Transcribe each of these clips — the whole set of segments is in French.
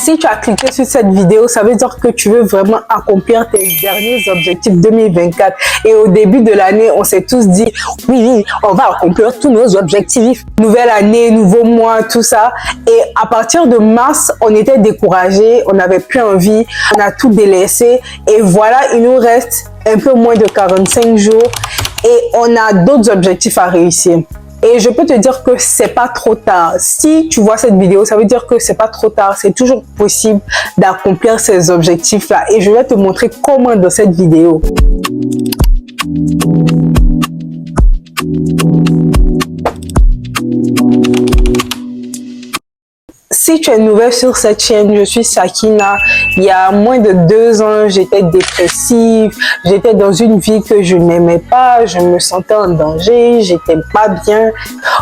Si tu as cliqué sur cette vidéo, ça veut dire que tu veux vraiment accomplir tes derniers objectifs 2024. Et au début de l'année, on s'est tous dit, oui, on va accomplir tous nos objectifs. Nouvelle année, nouveau mois, tout ça. Et à partir de mars, on était découragés, on n'avait plus envie, on a tout délaissé. Et voilà, il nous reste un peu moins de 45 jours et on a d'autres objectifs à réussir. Et je peux te dire que c'est pas trop tard. Si tu vois cette vidéo, ça veut dire que c'est pas trop tard. C'est toujours possible d'accomplir ces objectifs-là. Et je vais te montrer comment dans cette vidéo. Si tu es nouvelle sur cette chaîne, je suis Sakina. Il y a moins de 2 ans, j'étais dépressive, j'étais dans une vie que je n'aimais pas, je me sentais en danger, j'étais pas bien.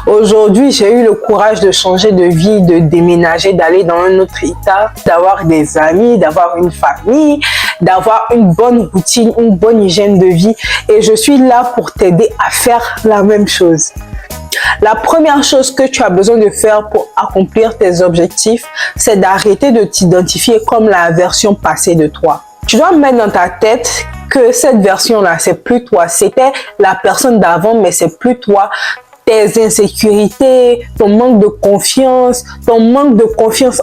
Aujourd'hui, j'ai eu le courage de changer de vie, de déménager, d'aller dans un autre état, d'avoir des amis, d'avoir une famille, d'avoir une bonne routine, une bonne hygiène de vie. Et je suis là pour t'aider à faire la même chose. La première chose que tu as besoin de faire pour accomplir tes objectifs, c'est d'arrêter de t'identifier comme la version passée de toi. Tu dois mettre dans ta tête que cette version-là, c'est plus toi. C'était la personne d'avant, mais c'est plus toi. Tes insécurités, ton manque de confiance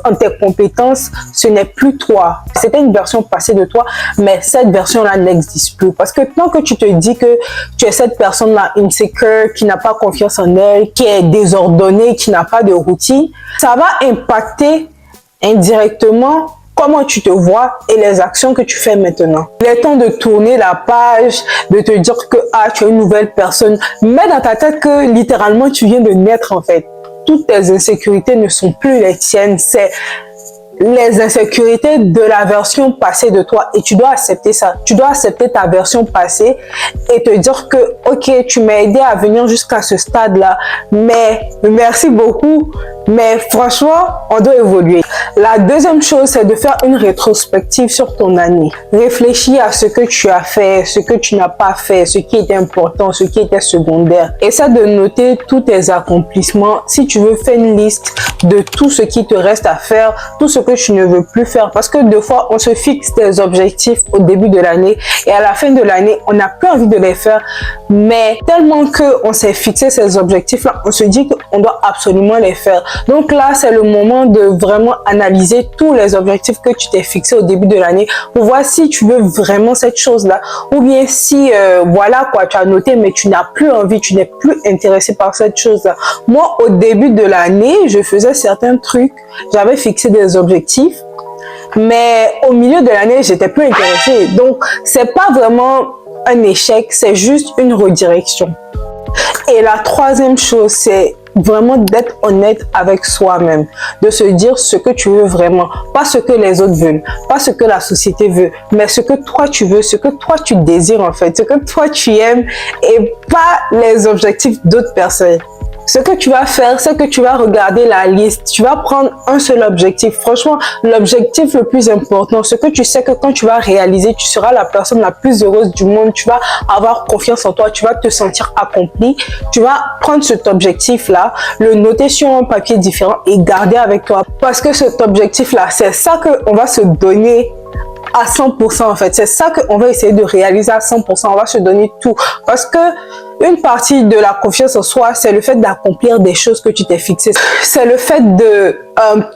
en tes compétences, ce n'est plus toi. C'était une version passée de toi, mais cette version-là n'existe plus. Parce que tant que tu te dis que tu es cette personne-là insécure, qui n'a pas confiance en elle, qui est désordonnée, qui n'a pas de routine, ça va impacter indirectement comment tu te vois et les actions que tu fais maintenant. Il est temps de tourner la page, de te dire que tu es une nouvelle personne. Mets dans ta tête que littéralement tu viens de naître en fait. Toutes tes insécurités ne sont plus les tiennes, c'est les insécurités de la version passée de toi et tu dois accepter ça. Tu dois accepter ta version passée et te dire que ok, tu m'as aidé à venir jusqu'à ce stade-là, mais merci beaucoup, mais franchement, on doit évoluer. La deuxième chose, c'est de faire une rétrospective sur ton année. Réfléchis à ce que tu as fait, ce que tu n'as pas fait, ce qui était important, ce qui était secondaire. Essaie de noter tous tes accomplissements. Si tu veux, fais une liste de tout ce qui te reste à faire, tout ce que tu ne veux plus faire. Parce que des fois, on se fixe des objectifs au début de l'année et à la fin de l'année, on n'a plus envie de les faire. Mais tellement qu'on s'est fixé ces objectifs-là, on se dit qu'on doit absolument les faire. Donc là, c'est le moment de vraiment analyser tous les objectifs que tu t'es fixé au début de l'année pour voir si tu veux vraiment cette chose-là ou bien si, voilà quoi, tu as noté mais tu n'as plus envie, tu n'es plus intéressé par cette chose-là. Moi, au début de l'année, je faisais certains trucs, j'avais fixé des objectifs, mais au milieu de l'année, j'étais plus intéressée. Donc, c'est pas vraiment un échec, c'est juste une redirection. Et la troisième chose, c'est vraiment d'être honnête avec soi-même, de se dire ce que tu veux vraiment, pas ce que les autres veulent, pas ce que la société veut, mais ce que toi tu veux, ce que toi tu désires en fait, ce que toi tu aimes et pas les objectifs d'autres personnes. Ce que tu vas faire, c'est que tu vas regarder la liste, tu vas prendre un seul objectif. Franchement, l'objectif le plus important, ce que tu sais que quand tu vas réaliser, tu seras la personne la plus heureuse du monde, tu vas avoir confiance en toi, tu vas te sentir accompli. Tu vas prendre cet objectif-là, le noter sur un papier différent et garder avec toi. Parce que cet objectif-là, c'est ça qu'on va se donner à 100% en fait. C'est ça qu'on va essayer de réaliser à 100%. On va se donner tout. Parce que une partie de la confiance en soi, c'est le fait d'accomplir des choses que tu t'es fixées. C'est le fait de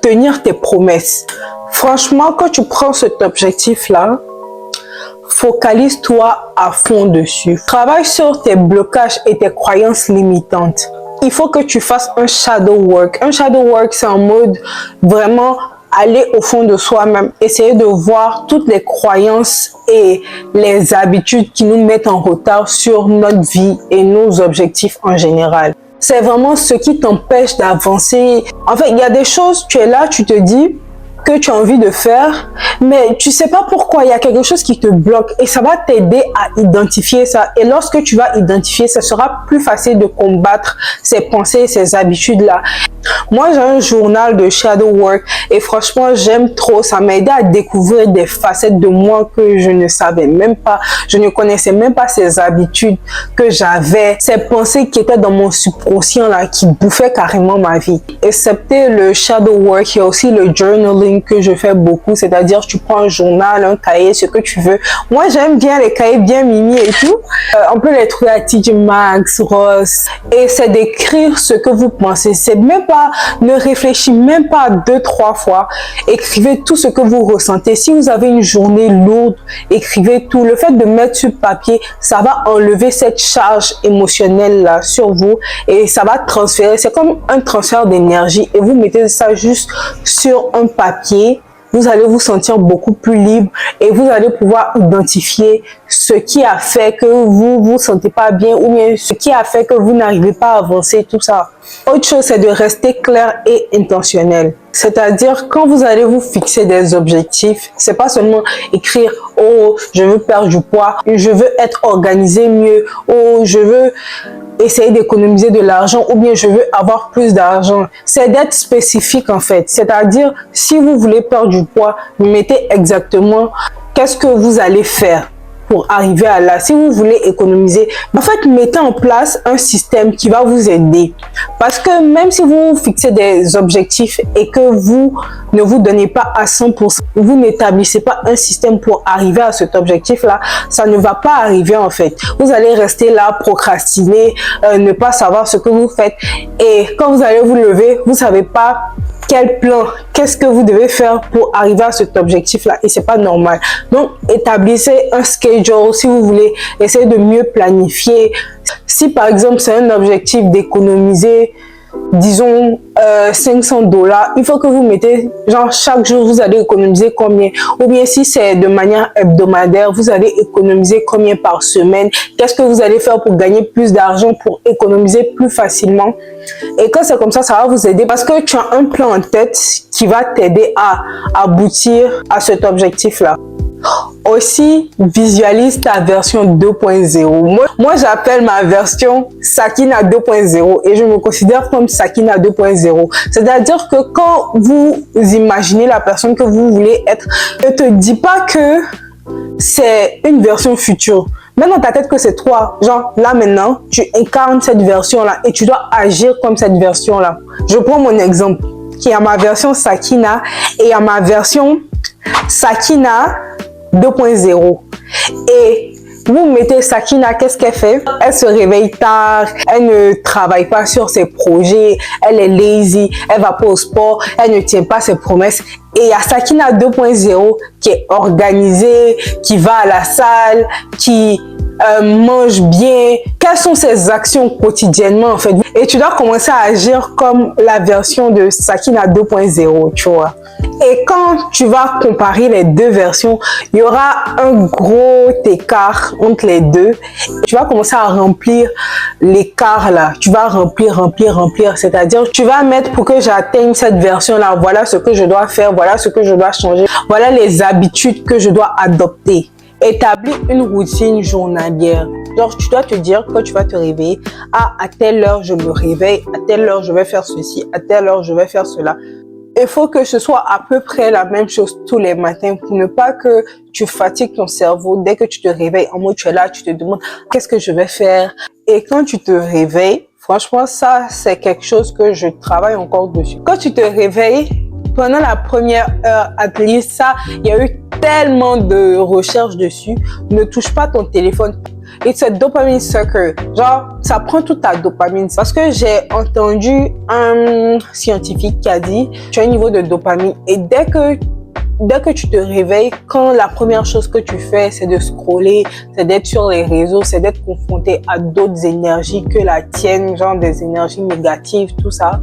tenir tes promesses. Franchement, quand tu prends cet objectif-là, focalise-toi à fond dessus. Travaille sur tes blocages et tes croyances limitantes. Il faut que tu fasses un shadow work. Un shadow work, c'est en mode vraiment aller au fond de soi-même, essayer de voir toutes les croyances et les habitudes qui nous mettent en retard sur notre vie et nos objectifs en général. C'est vraiment ce qui t'empêche d'avancer. En fait, il y a des choses, tu es là, tu te dis que tu as envie de faire, mais tu sais pas pourquoi, il y a quelque chose qui te bloque et ça va t'aider à identifier ça. Et lorsque tu vas identifier, ça sera plus facile de combattre ces pensées, ces habitudes-là. Moi, j'ai un journal de shadow work et franchement, j'aime trop. Ça m'a aidé à découvrir des facettes de moi que je ne savais même pas. Je ne connaissais même pas ces habitudes que j'avais, ces pensées qui étaient dans mon subconscient là, qui bouffaient carrément ma vie. Excepté le shadow work, il y a aussi le journaling que je fais beaucoup, c'est-à-dire tu prends un journal, un cahier, ce que tu veux. Moi, j'aime bien les cahiers bien mimi et tout. On peut les trouver à TJ Maxx, Ross. Et c'est d'écrire ce que vous pensez. C'est même pas, ne réfléchis même pas 2-3 fois. Écrivez tout ce que vous ressentez. Si vous avez une journée lourde, écrivez tout. Le fait de mettre sur papier, ça va enlever cette charge émotionnelle là sur vous et ça va transférer. C'est comme un transfert d'énergie et vous mettez ça juste sur un papier. Vous allez vous sentir beaucoup plus libre et vous allez pouvoir identifier ce qui a fait que vous vous sentez pas bien ou bien ce qui a fait que vous n'arrivez pas à avancer, tout ça. Autre chose, c'est de rester clair et intentionnel. C'est-à-dire, quand vous allez vous fixer des objectifs, c'est pas seulement écrire « Oh, je veux perdre du poids, je veux être organisé mieux, oh, je veux essayer d'économiser de l'argent ou bien je veux avoir plus d'argent ». C'est d'être spécifique en fait. C'est-à-dire, si vous voulez perdre du poids, mettez exactement qu'est-ce que vous allez faire pour arriver à là. Si vous voulez économiser, en fait, mettez en place un système qui va vous aider. Parce que même si vous fixez des objectifs et que vous ne vous donnez pas à 100%, vous n'établissez pas un système pour arriver à cet objectif-là, ça ne va pas arriver en fait. Vous allez rester là, procrastiner, ne pas savoir ce que vous faites. Et quand vous allez vous lever, vous ne savez pas quel plan, qu'est-ce que vous devez faire pour arriver à cet objectif-là et c'est pas normal. Donc, établissez un schedule si vous voulez essayer de mieux planifier. Si par exemple, c'est un objectif d'économiser, disons, $500, il faut que vous mettez, genre chaque jour, vous allez économiser combien. Ou bien si c'est de manière hebdomadaire, vous allez économiser combien par semaine. Qu'est-ce que vous allez faire pour gagner plus d'argent, pour économiser plus facilement. Et quand c'est comme ça, ça va vous aider parce que tu as un plan en tête qui va t'aider à aboutir à cet objectif-là. Aussi, visualise ta version 2.0. Moi j'appelle ma version Sakina 2.0 et je me considère comme Sakina 2.0. C'est-à-dire que quand vous imaginez la personne que vous voulez être, ne te dis pas que c'est une version future. Mets dans ta tête que c'est toi. Genre, là maintenant, tu incarnes cette version-là et tu dois agir comme cette version-là. Je prends mon exemple, qui est à ma version Sakina et à ma version Sakina 2.0. Et vous mettez Sakina, qu'est-ce qu'elle fait? Elle se réveille tard, elle ne travaille pas sur ses projets, elle est lazy, elle va pas au sport, elle ne tient pas ses promesses. Et il y a Sakina 2.0 qui est organisée, qui va à la salle, qui mange bien. Quelles sont ses actions quotidiennement en fait? Et tu dois commencer à agir comme la version de Sakina 2.0, tu vois. Et quand tu vas comparer les deux versions, il y aura un gros écart entre les deux. Tu vas commencer à remplir l'écart là. Tu vas remplir. C'est-à-dire, tu vas mettre pour que j'atteigne cette version-là. Voilà ce que je dois faire. Voilà ce que je dois changer. Voilà les habitudes que je dois adopter. Établis une routine journalière. Genre, tu dois te dire que tu vas te réveiller. Ah, à telle heure, je me réveille. À telle heure, je vais faire ceci. À telle heure, je vais faire cela. Il faut que ce soit à peu près la même chose tous les matins pour ne pas que tu fatigues ton cerveau. Dès que tu te réveilles, en mode tu es là, tu te demandes qu'est-ce que je vais faire. Et quand tu te réveilles, franchement, ça, c'est quelque chose que je travaille encore dessus. Quand tu te réveilles, pendant la première heure, at least, ça, il y a eu tellement de recherches dessus. Ne touche pas ton téléphone. It's a dopamine sucker. Genre, ça prend toute ta dopamine. Parce que j'ai entendu un scientifique qui a dit, tu as un niveau de dopamine. Et dès que tu te réveilles, quand la première chose que tu fais, c'est de scroller, c'est d'être sur les réseaux, c'est d'être confronté à d'autres énergies que la tienne, genre des énergies négatives, tout ça.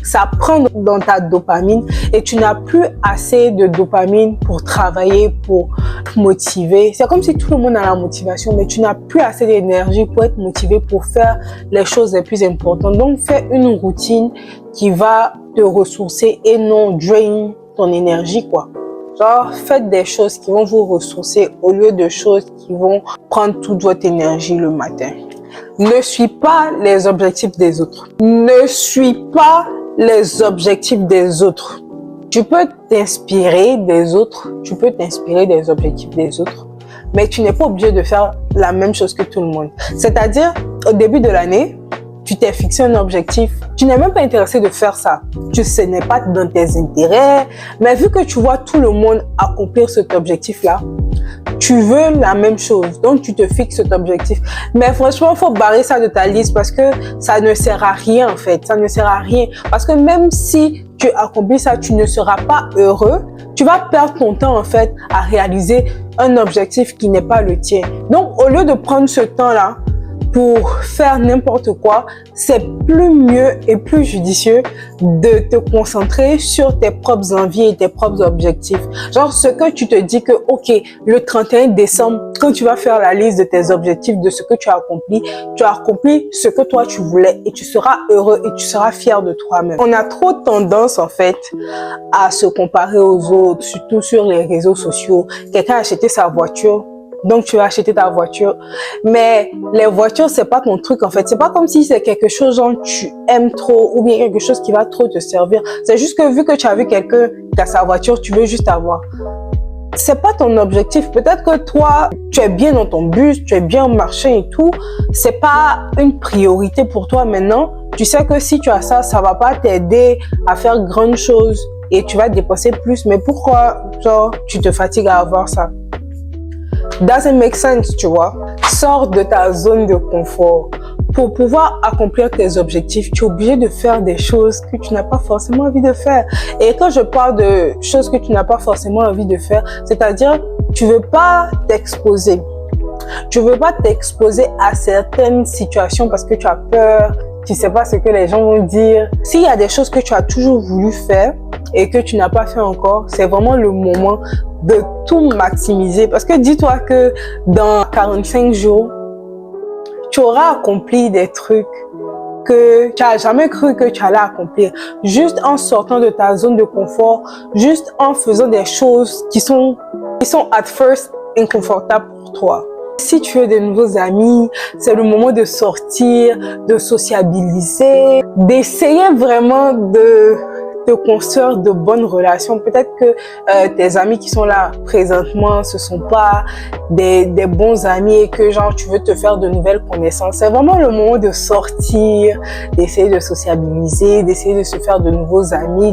Ça prend dans ta dopamine et tu n'as plus assez de dopamine pour travailler, pour te motiver. C'est comme si tout le monde a la motivation, mais tu n'as plus assez d'énergie pour être motivé, pour faire les choses les plus importantes. Donc, fais une routine qui va te ressourcer et non drain ton énergie, quoi. Genre, faites des choses qui vont vous ressourcer au lieu de choses qui vont prendre toute votre énergie le matin. Ne suis pas les objectifs des autres. Ne suis pas les objectifs des autres. Tu peux t'inspirer des autres, tu peux t'inspirer des objectifs des autres, mais tu n'es pas obligé de faire la même chose que tout le monde. C'est-à-dire, au début de l'année, tu t'es fixé un objectif, tu n'es même pas intéressé de faire ça. Ce n'est pas dans tes intérêts, mais vu que tu vois tout le monde accomplir cet objectif-là, tu veux la même chose, donc tu te fixes cet objectif. Mais franchement, il faut barrer ça de ta liste parce que ça ne sert à rien en fait, ça ne sert à rien. Parce que même si tu accomplis ça, tu ne seras pas heureux, tu vas perdre ton temps en fait à réaliser un objectif qui n'est pas le tien. Donc au lieu de prendre ce temps-là pour faire n'importe quoi, c'est plus mieux et plus judicieux de te concentrer sur tes propres envies et tes propres objectifs. Genre ce que tu te dis que, ok, le 31 décembre, quand tu vas faire la liste de tes objectifs, de ce que tu as accompli ce que toi tu voulais et tu seras heureux et tu seras fier de toi-même. On a trop tendance en fait à se comparer aux autres, surtout sur les réseaux sociaux. Quelqu'un a acheté sa voiture, donc tu vas acheter ta voiture. Mais les voitures, c'est pas ton truc en fait. C'est pas comme si c'est quelque chose dont tu aimes trop ou bien quelque chose qui va trop te servir. C'est juste que vu que tu as vu quelqu'un qui a sa voiture, tu veux juste avoir. C'est pas ton objectif. Peut-être que toi, tu es bien dans ton bus, tu es bien au marché et tout. C'est pas une priorité pour toi maintenant. Tu sais que si tu as ça, ça va pas t'aider à faire grandes choses et tu vas dépenser plus. Mais pourquoi, genre, tu te fatigues à avoir ça? Doesn't make sense, tu vois. Sors de ta zone de confort. Pour pouvoir accomplir tes objectifs, tu es obligé de faire des choses que tu n'as pas forcément envie de faire. Et quand je parle de choses que tu n'as pas forcément envie de faire, c'est-à-dire, tu veux pas t'exposer. Tu veux pas t'exposer à certaines situations parce que tu as peur, tu sais pas ce que les gens vont dire. S'il y a des choses que tu as toujours voulu faire et que tu n'as pas fait encore, c'est vraiment le moment de tout maximiser. Parce que dis-toi que dans 45 jours, tu auras accompli des trucs que tu n'as jamais cru que tu allais accomplir. Juste en sortant de ta zone de confort, juste en faisant des choses qui sont at first inconfortables pour toi. Si tu veux de nouveaux amis, c'est le moment de sortir, de sociabiliser, d'essayer vraiment de construire de bonnes relations. Peut-être que tes amis qui sont là présentement, ce sont pas des bons amis et que genre tu veux te faire de nouvelles connaissances. C'est vraiment le moment de sortir, d'essayer de sociabiliser, d'essayer de se faire de nouveaux amis,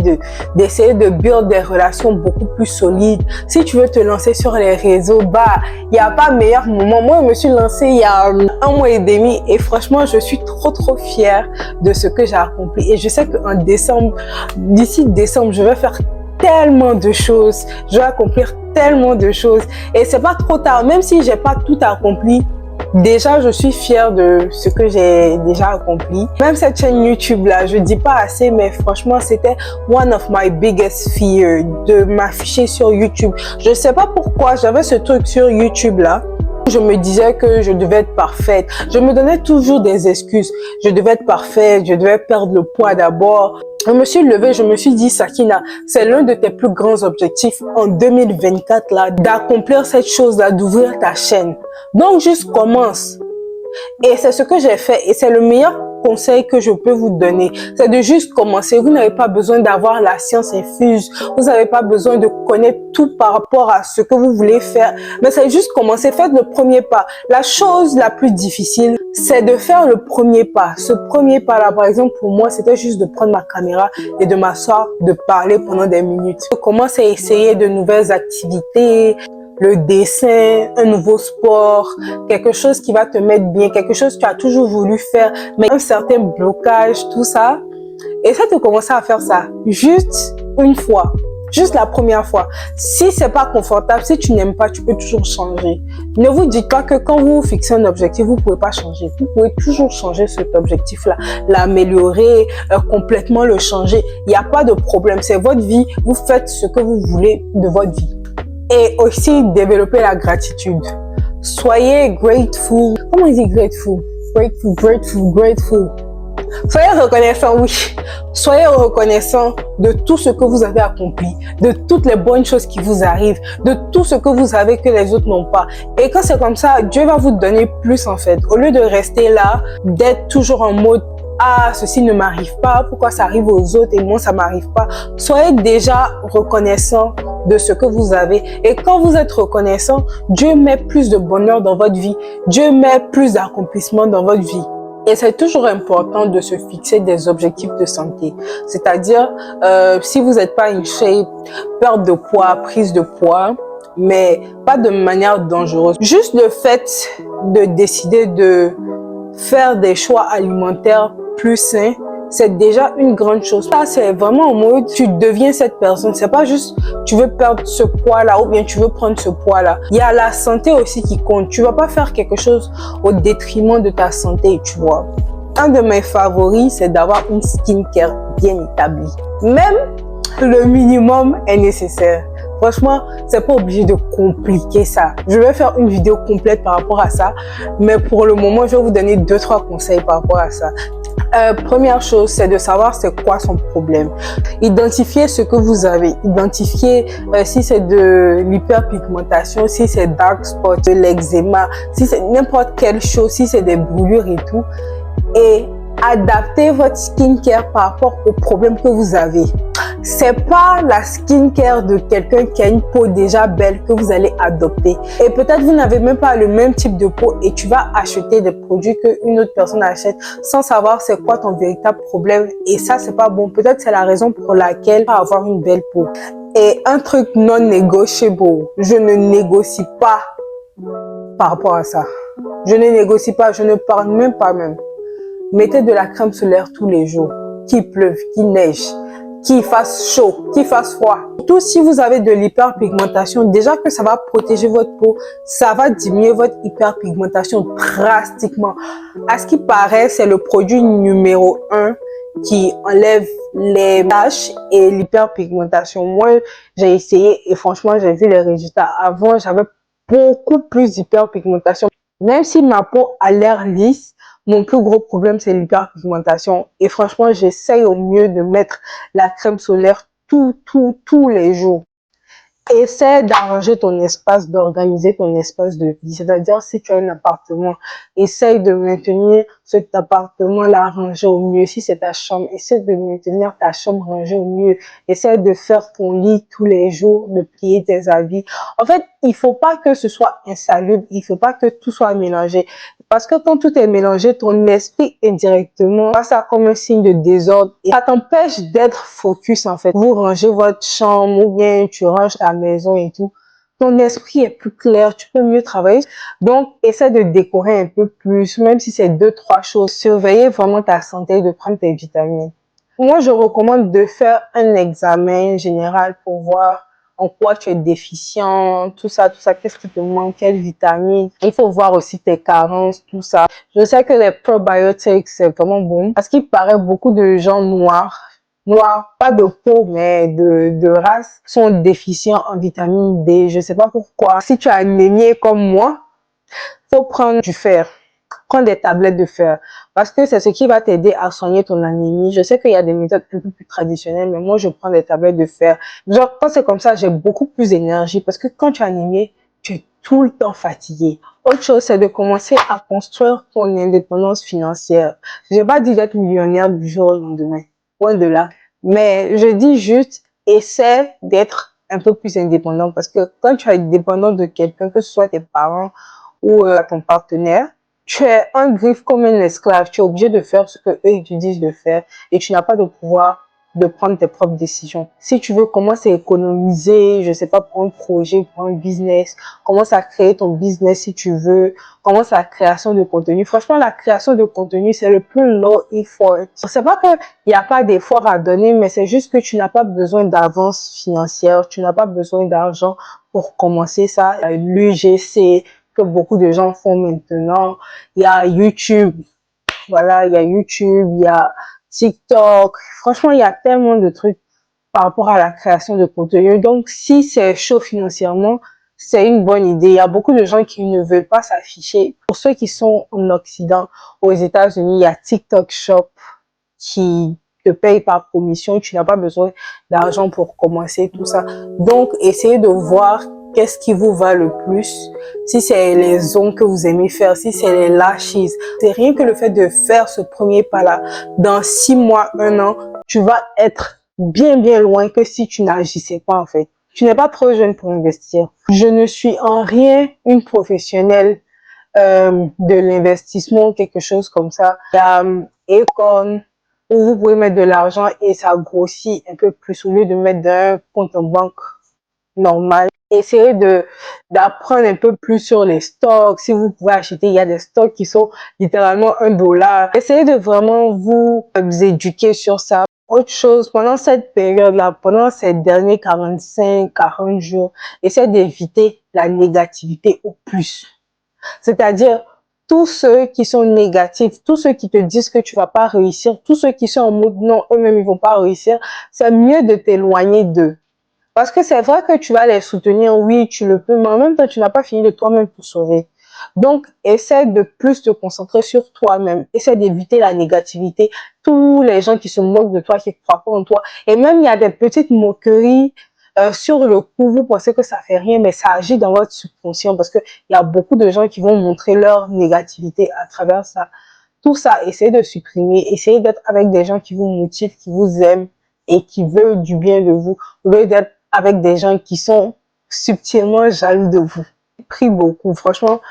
d'essayer de build des relations beaucoup plus solides. Si tu veux te lancer sur les réseaux, il y a pas meilleur moment. Moi, je me suis lancée il y a 1 mois et demi et franchement, je suis trop fière de ce que j'ai accompli. Et je sais qu'en décembre, d'ici décembre, je vais faire tellement de choses, je vais accomplir tellement de choses et c'est pas trop tard, même si j'ai pas tout accompli. Déjà, je suis fière de ce que j'ai déjà accompli. Même cette chaîne YouTube là, je dis pas assez, mais franchement, c'était one of my biggest fears de m'afficher sur YouTube. Je sais pas pourquoi j'avais ce truc sur YouTube là. Je me disais que je devais être parfaite. Je me donnais toujours des excuses. Je devais être parfaite, je devais perdre le poids d'abord. Je me suis levée, je me suis dit, Sakina, c'est l'un de tes plus grands objectifs en 2024 là, d'accomplir cette chose-là, d'ouvrir ta chaîne. Donc, juste commence. Et c'est ce que j'ai fait et c'est le meilleur conseil que je peux vous donner, c'est de juste commencer. Vous n'avez pas besoin d'avoir la science infuse, vous n'avez pas besoin de connaître tout par rapport à ce que vous voulez faire, mais c'est juste commencer, faites le premier pas. La chose la plus difficile, c'est de faire le premier pas. Ce premier pas là, par exemple, pour moi, c'était juste de prendre ma caméra et de m'asseoir, de parler pendant des minutes. Je commence à essayer de nouvelles activités, le dessin, un nouveau sport, quelque chose qui va te mettre bien, quelque chose que tu as toujours voulu faire, mais un certain blocage, tout ça. Essaie de commencer à faire ça, juste une fois, juste la première fois. Si c'est pas confortable, si tu n'aimes pas, tu peux toujours changer. Ne vous dites pas que quand vous fixez un objectif, vous pouvez pas changer. Vous pouvez toujours changer cet objectif-là, l'améliorer, complètement le changer. Il n'y a pas de problème, c'est votre vie, vous faites ce que vous voulez de votre vie. Et aussi développer la gratitude. Soyez grateful. Comment on dit grateful? Grateful. Soyez reconnaissant, oui. Soyez reconnaissant de tout ce que vous avez accompli, de toutes les bonnes choses qui vous arrivent, de tout ce que vous avez que les autres n'ont pas. Et quand c'est comme ça, Dieu va vous donner plus en fait. Au lieu de rester là, d'être toujours en mode ah, ceci ne m'arrive pas, pourquoi ça arrive aux autres et moi ça m'arrive pas. Soyez déjà reconnaissant de ce que vous avez. Et quand vous êtes reconnaissant, Dieu met plus de bonheur dans votre vie. Dieu met plus d'accomplissement dans votre vie. Et c'est toujours important de se fixer des objectifs de santé. C'est-à-dire, si vous n'êtes pas in shape, perte de poids, prise de poids, mais pas de manière dangereuse. Juste le fait de décider de faire des choix alimentaires plus sains, c'est déjà une grande chose. Ça, c'est vraiment en mode, tu deviens cette personne. C'est pas juste, tu veux perdre ce poids-là ou bien tu veux prendre ce poids-là. Il y a la santé aussi qui compte. Tu vas pas faire quelque chose au détriment de ta santé, tu vois. Un de mes favoris, c'est d'avoir une skincare bien établie. Même le minimum est nécessaire. Franchement, c'est pas obligé de compliquer ça. Je vais faire une vidéo complète par rapport à ça. Mais pour le moment, je vais vous donner 2-3 conseils par rapport à ça. Première chose, c'est de savoir c'est quoi son problème. Identifiez ce que vous avez. Identifiez si c'est de l'hyperpigmentation, si c'est dark spot, de l'eczéma, si c'est n'importe quelle chose, si c'est des brûlures et tout. Et adaptez votre skincare par rapport au problème que vous avez. C'est pas la skincare de quelqu'un qui a une peau déjà belle que vous allez adopter. Et peut-être vous n'avez même pas le même type de peau et tu vas acheter des produits qu'une autre personne achète sans savoir c'est quoi ton véritable problème. Et ça, c'est pas bon. Peut-être c'est la raison pour laquelle pas avoir une belle peau. Et un truc non négociable, je ne négocie pas par rapport à ça. Je ne négocie pas, je ne parle même pas même. Mettez de la crème solaire tous les jours. Qu'il pleuve, qu'il neige, qu'il fasse chaud, qu'il fasse froid. Surtout si vous avez de l'hyperpigmentation, déjà que ça va protéger votre peau, ça va diminuer votre hyperpigmentation drastiquement. À ce qui paraît, c'est le produit numéro 1 qui enlève les taches et l'hyperpigmentation. Moi, j'ai essayé et franchement, j'ai vu les résultats. Avant, j'avais beaucoup plus d'hyperpigmentation. Même si ma peau a l'air lisse, mon plus gros problème, c'est l'hyperpigmentation. Et franchement, j'essaye au mieux de mettre la crème solaire tous les jours. Essaie d'arranger ton espace, d'organiser ton espace de vie. C'est-à-dire, si tu as un appartement, essaye de maintenir cet appartement-là rangé au mieux. Si c'est ta chambre, essaie de maintenir ta chambre rangée au mieux. Essaie de faire ton lit tous les jours, de plier tes habits. En fait, il faut pas que ce soit insalubre. Il faut pas que tout soit mélangé. Parce que quand tout est mélangé, ton esprit indirectement passe ça comme un signe de désordre. Et ça t'empêche d'être focus en fait. Vous rangez votre chambre ou bien tu ranges ta maison et tout. Ton esprit est plus clair, tu peux mieux travailler. Donc, essaie de décorer un peu plus, même si c'est 2-3 choses. Surveillez vraiment ta santé, de prendre tes vitamines. Moi, je recommande de faire un examen général pour voir en quoi tu es déficient, tout ça, qu'est-ce qui te manque, quelles vitamines. Il faut voir aussi tes carences, tout ça. Je sais que les probiotics, c'est vraiment bon. Parce qu'il paraît beaucoup de gens noirs, pas de peau, mais de race, sont déficients en vitamine D. Je sais pas pourquoi. Si tu es anémie comme moi, faut prendre du fer. Prends des tablettes de fer parce que c'est ce qui va t'aider à soigner ton anémie. Je sais qu'il y a des méthodes un peu plus traditionnelles, mais moi, je prends des tablettes de fer. Genre, quand c'est comme ça, j'ai beaucoup plus d'énergie parce que quand tu es anémie, tu es tout le temps fatigué. Autre chose, c'est de commencer à construire ton indépendance financière. Je n'ai pas dit d'être millionnaire du jour au lendemain, loin de là. Mais je dis juste, essaie d'être un peu plus indépendant parce que quand tu es dépendant de quelqu'un, que ce soit tes parents ou ton partenaire, tu es un griffe comme un esclave. Tu es obligé de faire ce que eux ils te disent de faire et tu n'as pas de pouvoir de prendre tes propres décisions. Si tu veux commencer à économiser, je sais pas, pour un projet, pour un business, commence à créer ton business si tu veux, commence à la création de contenu. Franchement, la création de contenu, c'est le plus low effort. C'est pas qu'il n'y a pas d'effort à donner, mais c'est juste que tu n'as pas besoin d'avance financière, tu n'as pas besoin d'argent pour commencer ça. L'UGC, que beaucoup de gens font maintenant. Il y a YouTube, voilà, il y a YouTube, il y a TikTok. Franchement, il y a tellement de trucs par rapport à la création de contenu. Donc, si c'est chaud financièrement, c'est une bonne idée. Il y a beaucoup de gens qui ne veulent pas s'afficher. Pour ceux qui sont en Occident, aux États-Unis, il y a TikTok Shop qui te paye par commission. Tu n'as pas besoin d'argent pour commencer tout ça. Donc, essayez de voir qu'est-ce qui vous va le plus, si c'est les ongles que vous aimez faire, si c'est les lashes. C'est rien que le fait de faire ce premier pas-là. Dans 6 mois, 1 an, tu vas être bien loin que si tu n'agissais pas en fait. Tu n'es pas trop jeune pour investir. Je ne suis en rien une professionnelle de l'investissement ou quelque chose comme ça. Il y a Acorn où vous pouvez mettre de l'argent et ça grossit un peu plus au lieu de mettre d'un compte en banque normal. Essayez d'apprendre un peu plus sur les stocks. Si vous pouvez acheter, il y a des stocks qui sont littéralement $1. Essayez de vraiment vous éduquer sur ça. Autre chose, pendant cette période-là, pendant ces derniers 45-40 jours, essayez d'éviter la négativité au plus. C'est-à-dire, tous ceux qui sont négatifs, tous ceux qui te disent que tu vas pas réussir, tous ceux qui sont en mode non, eux-mêmes ils vont pas réussir, c'est mieux de t'éloigner d'eux. Parce que c'est vrai que tu vas les soutenir, oui, tu le peux, mais en même temps, tu n'as pas fini de toi-même pour sauver. Donc, essaie de plus te concentrer sur toi-même. Essaie d'éviter la négativité. Tous les gens qui se moquent de toi, qui croient pas en toi. Et même, il y a des petites moqueries. Sur le coup, vous pensez que ça fait rien, mais ça agit dans votre subconscient parce que il y a beaucoup de gens qui vont montrer leur négativité à travers ça. Tout ça, essayez de supprimer. Essayez d'être avec des gens qui vous motivent, qui vous aiment et qui veulent du bien de vous, au lieu d'être avec des gens qui sont subtilement jaloux de vous. Prie beaucoup, franchement,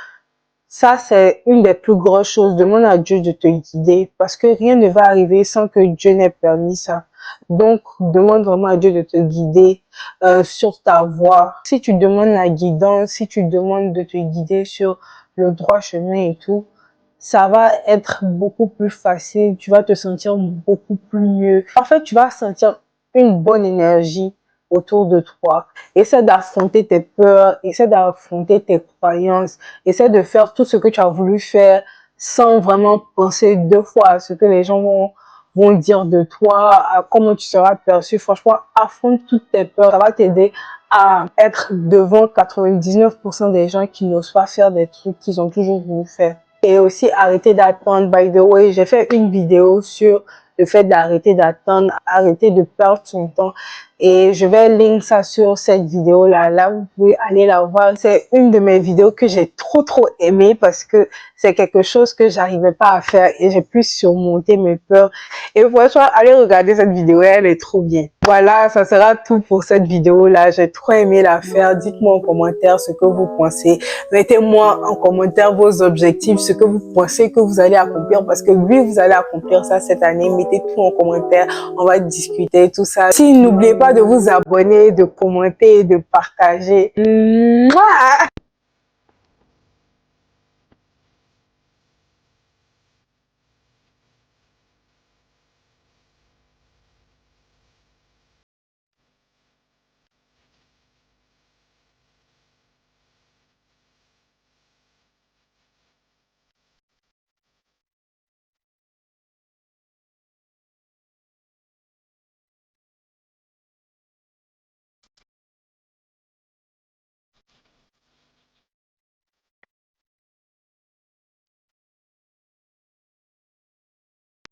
ça c'est une des plus grosses choses. Demande à Dieu de te guider parce que rien ne va arriver sans que Dieu n'ait permis ça. Donc, demande vraiment à Dieu de te guider sur ta voie. Si tu demandes la guidance, si tu demandes de te guider sur le droit chemin et tout, ça va être beaucoup plus facile. Tu vas te sentir beaucoup plus mieux. En fait, tu vas sentir une bonne énergie autour de toi. Essaie d'affronter tes peurs, essaie d'affronter tes croyances, essaie de faire tout ce que tu as voulu faire sans vraiment penser 2 fois à ce que les gens vont dire de toi, à comment tu seras perçu. Franchement, affronte toutes tes peurs. Ça va t'aider à être devant 99% des gens qui n'osent pas faire des trucs qu'ils ont toujours voulu faire. Et aussi arrêter d'attendre. By the way, j'ai fait une vidéo sur le fait d'arrêter d'attendre, arrêter de perdre son temps. Et je vais link ça sur cette vidéo-là. Là, vous pouvez aller la voir. C'est une de mes vidéos que j'ai trop aimé parce que c'est quelque chose que j'arrivais pas à faire et j'ai pu surmonter mes peurs. Et franchement, allez regarder cette vidéo, elle est trop bien. Voilà, ça sera tout pour cette vidéo-là. J'ai trop aimé la faire. Dites-moi en commentaire ce que vous pensez. Mettez-moi en commentaire vos objectifs, ce que vous pensez que vous allez accomplir parce que oui, vous allez accomplir ça cette année. Mettez tout en commentaire. On va discuter tout ça. Si n'oubliez pas de vous abonner, de commenter, de partager. Mouah!